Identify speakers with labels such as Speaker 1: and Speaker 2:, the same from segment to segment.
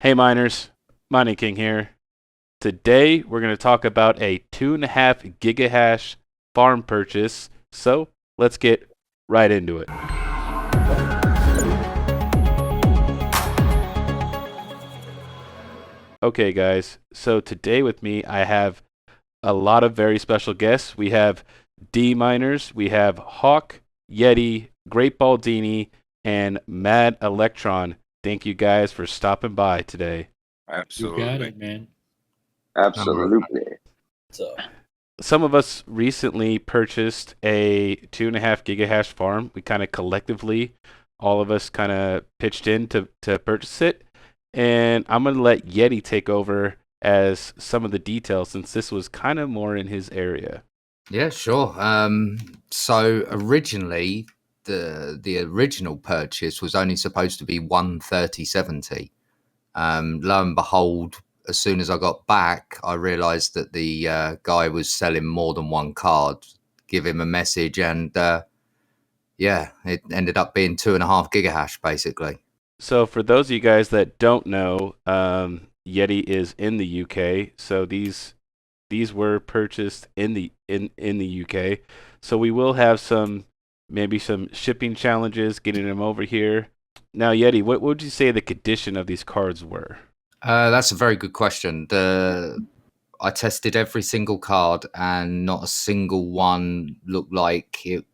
Speaker 1: Hey miners, Mining King here. Today we're going to talk about a 2.5 gigahash farm purchase. So let's get right into it. Okay, guys. So today with me I have a lot of very special guests. We have D miners, we have Hawk, Yeti, Great Baldini, and Mad Electron. Thank you guys for stopping by today.
Speaker 2: You got
Speaker 3: Absolutely.
Speaker 2: it, man.
Speaker 4: Absolutely.
Speaker 2: So,
Speaker 1: Some of us recently purchased a 2.5 gigahash farm. We kind of collectively, all of us kind of pitched in to purchase it. And I'm going to let Yeti take over as some of the details since this was kind of more in his area.
Speaker 3: Yeah, sure. So originally, the original purchase was only supposed to be 130.70. Lo and behold, as soon as I got back, I realised that the guy was selling more than one card. Give him a message, and yeah, it ended up being 2.5 gigahash basically.
Speaker 1: So for those of you guys that don't know, Yeti is in the UK. So these were purchased in the UK. So we will have maybe some shipping challenges getting them over here. Now, Yeti, what would you say the condition of these cards were?
Speaker 3: That's a very good question. I tested every single card, and not a single one looked like it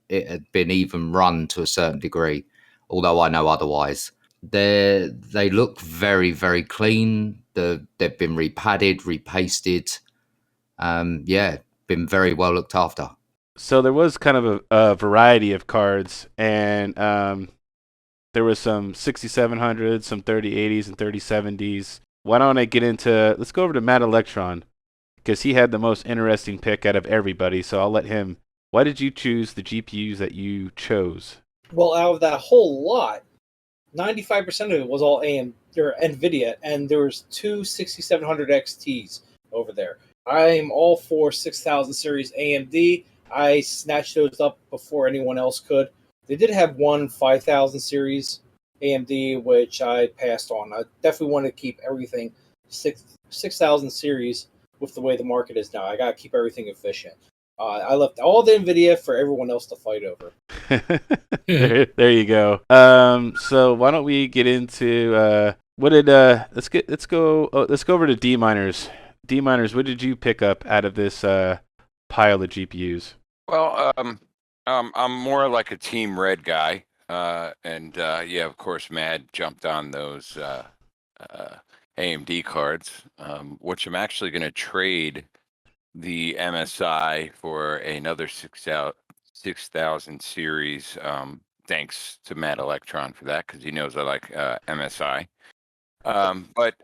Speaker 3: had been even run to a certain degree, although I know otherwise. They look very, very clean. They've been repadded, repasted. Yeah, been very well looked after.
Speaker 1: So there was kind of a variety of cards, and there was some 6700s, some 3080s, and 3070s. Why don't I get into? Let's go over to Matt Electron because he had the most interesting pick out of everybody. So I'll let him. Why did you choose the GPUs that you chose?
Speaker 5: Well, out of that whole lot, 95% of it was all AM or NVIDIA, and there was two 6700 XTs over there. I'm all for 6000 series AMD. I snatched those up before anyone else could. They did have one 5000 series AMD, which I passed on. I definitely want to keep everything 6000 series with the way the market is now. I got to keep everything efficient. I left all the NVIDIA for everyone else to fight over.
Speaker 1: there you go. So why don't we get into what did let's go over to D miners. D miners, what did you pick up out of this pile of GPUs?
Speaker 2: well, I'm more like a Team Red guy, and yeah, of course, Mad jumped on those AMD cards, which I'm actually going to trade the MSI for another 6000 series. Thanks to Mad Electron for that, because he knows I like MSI. But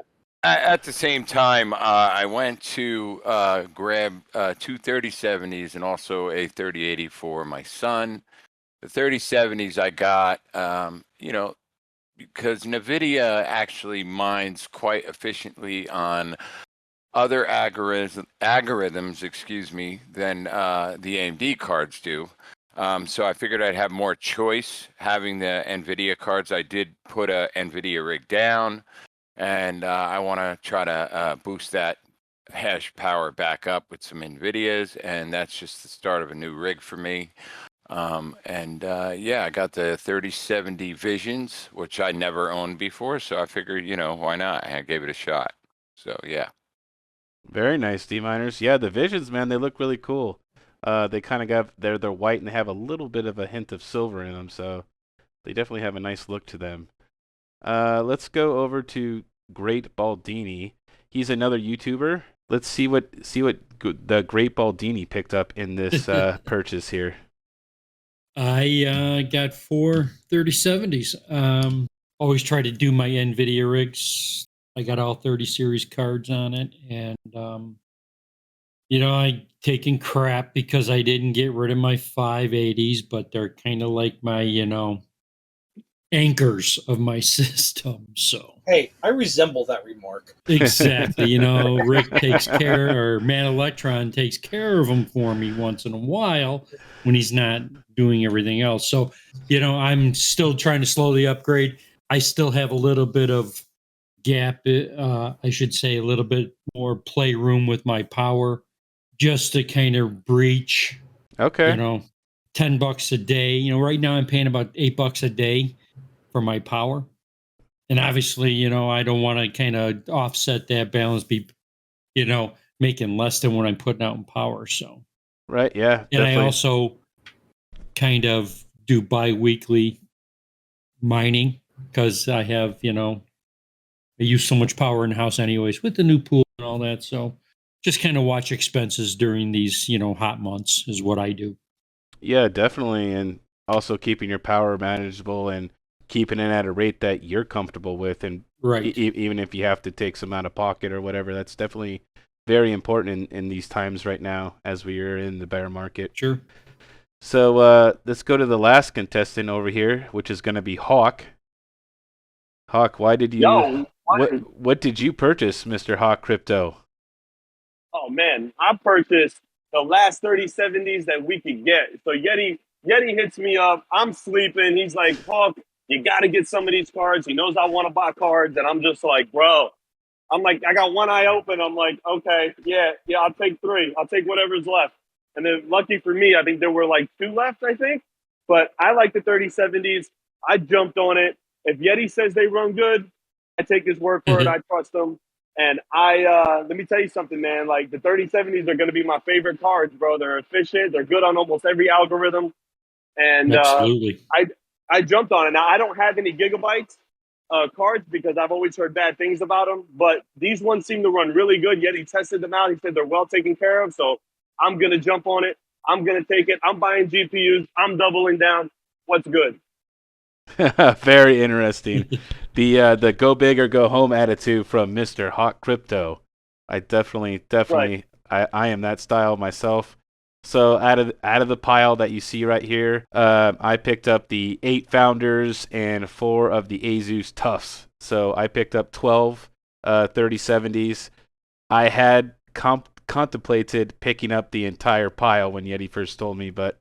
Speaker 2: at the same time, I went to grab two 3070s and also a 3080 for my son. The 3070s I got, because NVIDIA actually mines quite efficiently on other algorithms, than the AMD cards do. So I figured I'd have more choice having the NVIDIA cards. I did put a NVIDIA rig down, and I want to try to boost that hash power back up with some NVIDIAs, and that's just the start of a new rig for me. Yeah, I got the 3070 Visions, which I never owned before, so I figured, why not? I gave it a shot. So yeah.
Speaker 1: Very nice, D miners. Yeah, the Visions, man, they look really cool. They kind of got they're white and they have a little bit of a hint of silver in them, so they definitely have a nice look to them. Let's go over to Great Baldini. He's another YouTuber. Let's see what the Great Baldini picked up in this purchase here.
Speaker 2: I got four 3070s. Always try to do my NVIDIA rigs. I got all 30 series cards on it, and I taking crap because I didn't get rid of my 580s, but they're kind of like my anchors of my system. So
Speaker 5: Hey, I resemble that remark.
Speaker 2: exactly, Rick takes care, or Man Electron takes care of them for me once in a while when he's not doing everything else. So I'm still trying to slowly upgrade. I still have a little bit of
Speaker 6: gap, I should say, a little bit more playroom with my power, just to kind of breach,
Speaker 1: Okay.
Speaker 6: 10 bucks a day. Right now I'm paying about $8 a day for my power. And obviously, I don't want to kind of offset that balance, you know, making less than what I'm putting out in power. So,
Speaker 1: Right. Yeah.
Speaker 6: and I
Speaker 1: Definitely.
Speaker 6: also kind of do bi-weekly mining because I have, I use so much power in the house anyways with the new pool and all that. So just kind of watch expenses during these, hot months is what I do.
Speaker 1: Yeah, definitely. And also keeping your power manageable and keeping it at a rate that you're comfortable with. And
Speaker 6: Right.
Speaker 1: even if you have to take some out of pocket or whatever, that's definitely very important in these times right now as we are in the bear market.
Speaker 6: Sure.
Speaker 1: So let's go to the last contestant over here, which is going to be Hawk. Hawk, why did you?
Speaker 7: Yo,
Speaker 1: what did you purchase, Mr. Hawk Crypto?
Speaker 7: oh man, I purchased the last 3070s that we could get. So Yeti hits me up. I'm sleeping. He's like, Hawk, you got to get some of these cards. He knows I want to buy cards, and I'm just like, bro. I'm like, I got one eye open. I'm like, okay, yeah, I'll take three. I'll take whatever's left. And then lucky for me, I think there were like two left, I think. But I like the 3070s. I jumped on it. If Yeti says they run good, I take his word for it. I trust him. And let me tell you something, man. Like the 3070s are going to be my favorite cards, bro. They're efficient. They're good on almost every algorithm. And
Speaker 6: Absolutely.
Speaker 7: I jumped on it. Now I don't have any gigabytes cards because I've always heard bad things about them. But these ones seem to run really good. Yet he tested them out. He said they're well taken care of. So I'm going to jump on it. I'm going to take it. I'm buying GPUs. I'm doubling down. What's good?
Speaker 1: Very interesting. The go big or go home attitude from Mr. Hawk Crypto. I definitely,
Speaker 7: Right.
Speaker 1: I am that style myself. So out of the pile that you see right here, I picked up the 8 Founders and 4 of the Asus Tufts. So I picked up 12 3070s. I had contemplated picking up the entire pile when Yeti first told me, but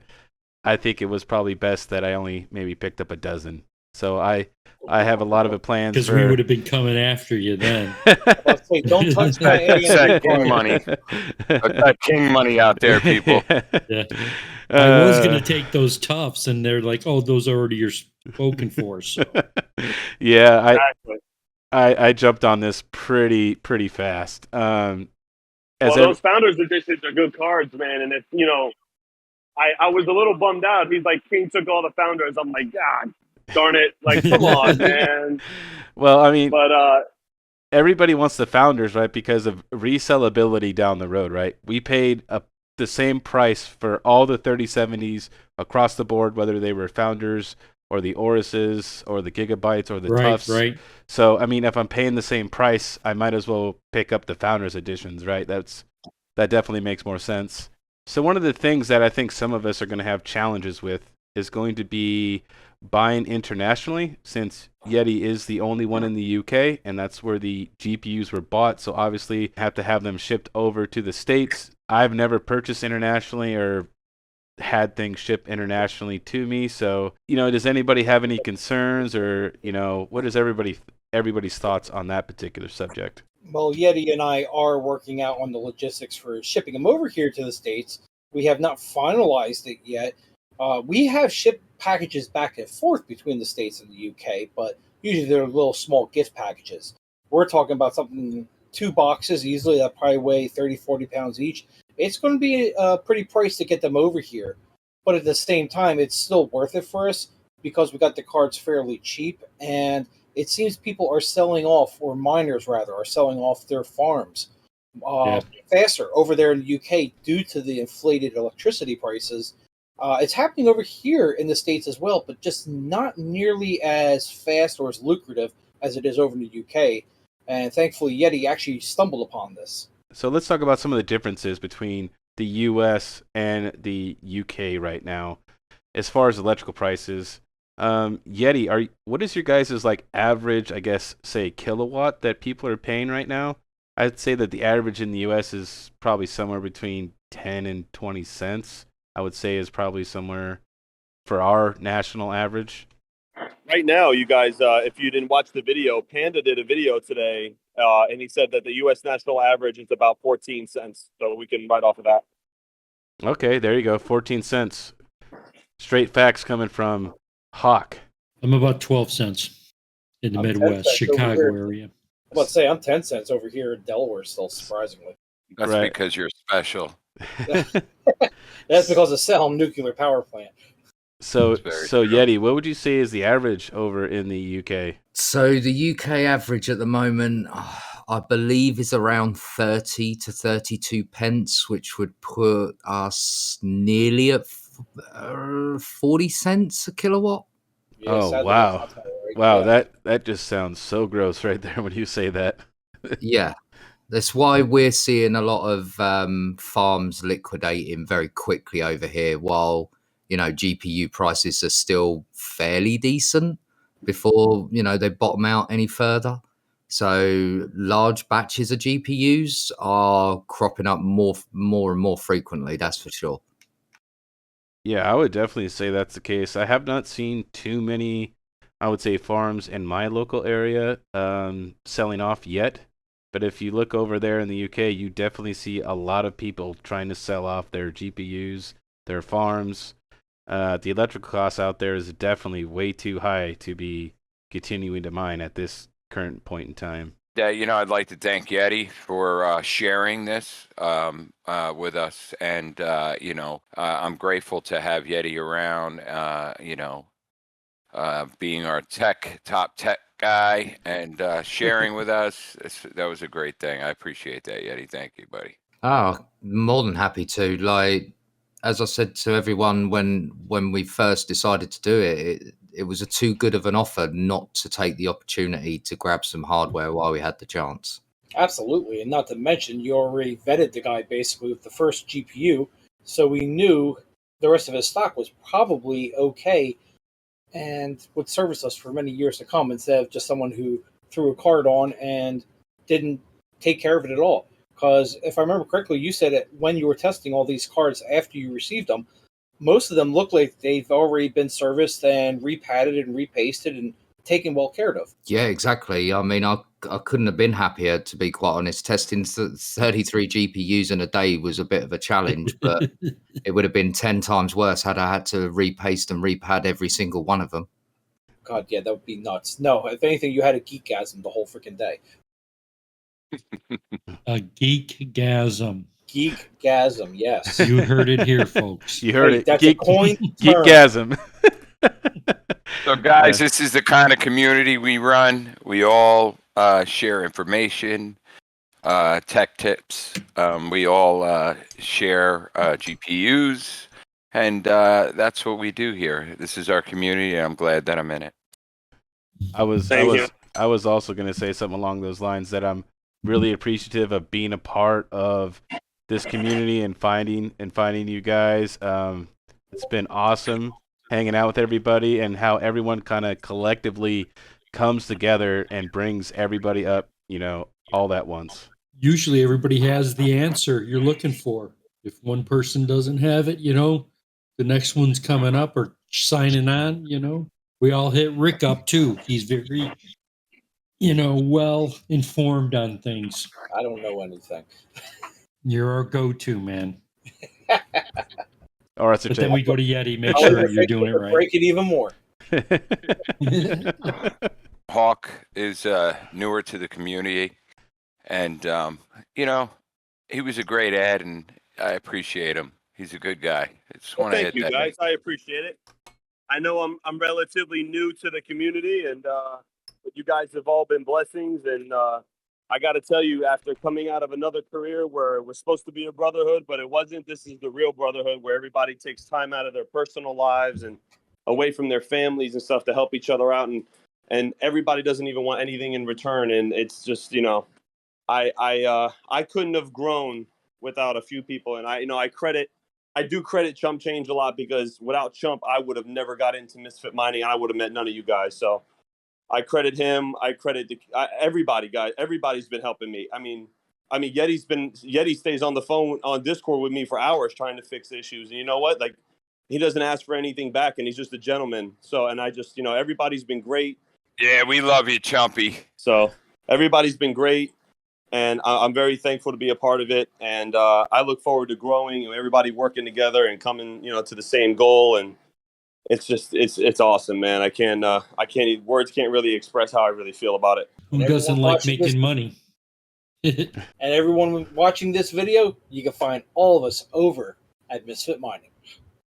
Speaker 1: I think it was probably best that I only maybe picked up a dozen. So I have a lot of plans
Speaker 6: because we would have been coming after you then.
Speaker 5: Let's say, don't touch my
Speaker 2: That's that
Speaker 5: AMD
Speaker 2: king
Speaker 5: card.
Speaker 2: money. That king money out there, people.
Speaker 6: Yeah. I was going to take those Tufts, and they're like, oh, those already are spoken for. So
Speaker 1: yeah,
Speaker 7: Exactly.
Speaker 1: I jumped on this pretty fast.
Speaker 7: Well, those Founders editions are good cards, man. And it's, I was a little bummed out. He's like, King took all the Founders. I'm like, God darn it. Like, come on, man.
Speaker 1: Well, I mean,
Speaker 7: But
Speaker 1: everybody wants the Founders, right? Because of resellability down the road, right? We paid the same price for all the 3070s across the board, whether they were Founders or the Oruses or the Gigabytes or the Tufts.
Speaker 6: Right.
Speaker 1: So, I mean, if I'm paying the same price, I might as well pick up the Founders editions, right? That definitely makes more sense. So one of the things that I think some of us are going to have challenges with is going to be buying internationally, since Yeti is the only one in the UK, and that's where the GPUs were bought. So obviously have to have them shipped over to the States. I've never purchased internationally or had things shipped internationally to me. So, does anybody have any concerns, or, what is everybody's thoughts on that particular subject?
Speaker 5: Well, Yeti and I are working out on the logistics for shipping them over here to the States. We have not finalized it yet. We have shipped packages back and forth between the States and the UK, but usually they're little small gift packages. We're talking about something, 2 boxes easily that probably weigh 30, 40 pounds each. It's going to be pretty priced to get them over here. But at the same time, it's still worth it for us because we got the cards fairly cheap, and it seems people are selling off, or miners rather, are selling off their farms faster over there in the UK due to the inflated electricity prices. It's happening over here in the States as well, but just not nearly as fast or as lucrative as it is over in the UK. And thankfully, Yeti actually stumbled upon this.
Speaker 1: So let's talk about some of the differences between the US and the UK right now as far as electrical prices. Yeti, what is your guys' average, I guess, say kilowatt that people are paying right now? I'd say that the average in the US is probably somewhere between 10 and 20 cents. I would say is probably somewhere for our national average.
Speaker 7: right now, you guys, if you didn't watch the video, Panda did a video today, and he said that the U.S. national average is about 14 cents. So we can write off of that.
Speaker 1: Okay, there you go. 14 cents. Straight facts coming from Hawk.
Speaker 6: I'm about 12 cents in the
Speaker 5: I'm 10
Speaker 6: Midwest,
Speaker 5: cents over
Speaker 6: Chicago
Speaker 5: here.
Speaker 6: area.
Speaker 5: I'm about to say I'm 10 cents over here in Delaware still, surprisingly.
Speaker 2: That's
Speaker 1: Right.
Speaker 2: because you're special.
Speaker 5: That's because of Salem nuclear power plant.
Speaker 1: So
Speaker 2: That's very
Speaker 1: so
Speaker 2: true.
Speaker 1: Yeti, what would you say is the average over in the UK?
Speaker 3: So the UK average at the moment, I believe, is around 30 to 32 pence, which would put us nearly at 40 cents a kilowatt.
Speaker 5: Yeah,
Speaker 1: Oh,
Speaker 5: sadly,
Speaker 1: wow.
Speaker 5: that's about right.
Speaker 1: Wow,
Speaker 5: Yeah.
Speaker 1: that just sounds so gross right there when you say that.
Speaker 3: Yeah, that's why we're seeing a lot of farms liquidating very quickly over here, while GPU prices are still fairly decent before they bottom out any further. So large batches of GPUs are cropping up more and more frequently. That's for sure.
Speaker 1: Yeah, I would definitely say that's the case. I have not seen too many, I would say, farms in my local area selling off yet. But if you look over there in the UK, you definitely see a lot of people trying to sell off their GPUs, their farms. The electrical cost out there is definitely way too high to be continuing to mine at this current point in time.
Speaker 2: I'd like to thank Yeti for sharing this with us, and I'm grateful to have Yeti around. Being our top tech guy and sharing with us. That was a great thing. I appreciate that, Yeti. Thank you, buddy.
Speaker 3: Oh, more than happy to. Like, as I said to everyone when we first decided to do it, it was a too good of an offer not to take the opportunity to grab some hardware while we had the chance.
Speaker 5: Absolutely, and not to mention, you already vetted the guy basically with the first GPU, so we knew the rest of his stock was probably okay and would service us for many years to come instead of just someone who threw a card on and didn't take care of it at all. Because if I remember correctly, you said that when you were testing all these cards after you received them, most of them look like they've already been serviced and repadded and repasted and taken well care of.
Speaker 3: Yeah, exactly. I mean, I couldn't have been happier, to be quite honest. Testing 33 GPUs in a day was a bit of a challenge, but it would have been 10 times worse had I had to repaste and repad every single one of them.
Speaker 5: God, yeah, that would be nuts. No, if anything, you had a geekgasm the whole freaking day.
Speaker 6: A geekgasm.
Speaker 5: Geekgasm, yes.
Speaker 6: You heard it here, folks.
Speaker 1: You heard
Speaker 5: Hey,
Speaker 1: it.
Speaker 5: that's a coin term.
Speaker 1: Geekgasm.
Speaker 2: So, guys, this is the kind of community we run. We all share information, tech tips. We all share GPUs, and that's what we do here. This is our community, and I'm glad that I'm in it.
Speaker 1: I was
Speaker 7: Thank you.
Speaker 1: also going to say something along those lines, that I'm really appreciative of being a part of this community and finding you guys. It's been awesome hanging out with everybody, and how everyone kind of collectively comes together and brings everybody up, all at once.
Speaker 6: Usually everybody has the answer you're looking for. If one person doesn't have it, the next one's coming up or signing on, we all hit Rick up too. He's very, well informed on things.
Speaker 5: I don't know anything.
Speaker 6: You're our go-to, man.
Speaker 1: Or that's
Speaker 6: But then we go to Yeti, make
Speaker 5: I'll let
Speaker 6: sure
Speaker 5: the
Speaker 6: you're
Speaker 5: fake
Speaker 6: doing it
Speaker 5: Twitter
Speaker 6: right.
Speaker 5: break it even more.
Speaker 2: Hawk is newer to the community, and he was a great ad, and I appreciate him. He's a good guy. I just want to
Speaker 7: Thank
Speaker 2: hit
Speaker 7: you,
Speaker 2: that.
Speaker 7: guys. I appreciate it. I know I'm relatively new to the community, and but you guys have all been blessings. And I got to tell you, after coming out of another career where it was supposed to be a brotherhood, but it wasn't, this is the real brotherhood where everybody takes time out of their personal lives and away from their families and stuff to help each other out, and everybody doesn't even want anything in return. And it's just, I couldn't have grown without a few people, and I do credit Chump Change a lot, because without Chump, I would have never got into Misfit Mining, and I would have met none of you guys. So I credit him. I credit everybody, guys. Everybody's been helping me. I mean, Yeti stays on the phone on Discord with me for hours trying to fix issues. And you know what? Like, he doesn't ask for anything back, and he's just a gentleman. So, and I just, everybody's been great.
Speaker 2: Yeah, we love you, Chumpy.
Speaker 7: So everybody's been great, and I'm very thankful to be a part of it. And I look forward to growing and everybody working together and coming, to the same goal. And it's just, it's awesome, man. Words can't really express how I really feel about it.
Speaker 6: Who
Speaker 5: And
Speaker 6: doesn't
Speaker 5: everyone
Speaker 6: like
Speaker 5: watching
Speaker 6: making
Speaker 5: this-
Speaker 6: money?
Speaker 5: And everyone watching this video, you can find all of us over at Misfit Mining.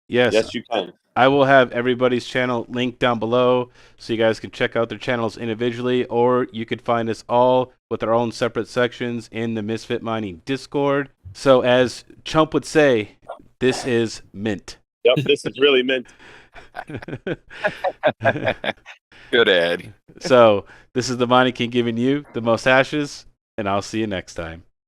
Speaker 7: Yes, you can.
Speaker 1: I will have everybody's channel linked down below so you guys can check out their channels individually, or you could find us all with our own separate sections in the Misfit Mining Discord. So as Chump would say, this is mint.
Speaker 7: Yep, this is really meant.
Speaker 2: Good, Ed.
Speaker 1: So this is the Mining King giving you the most hashes, and I'll see you next time.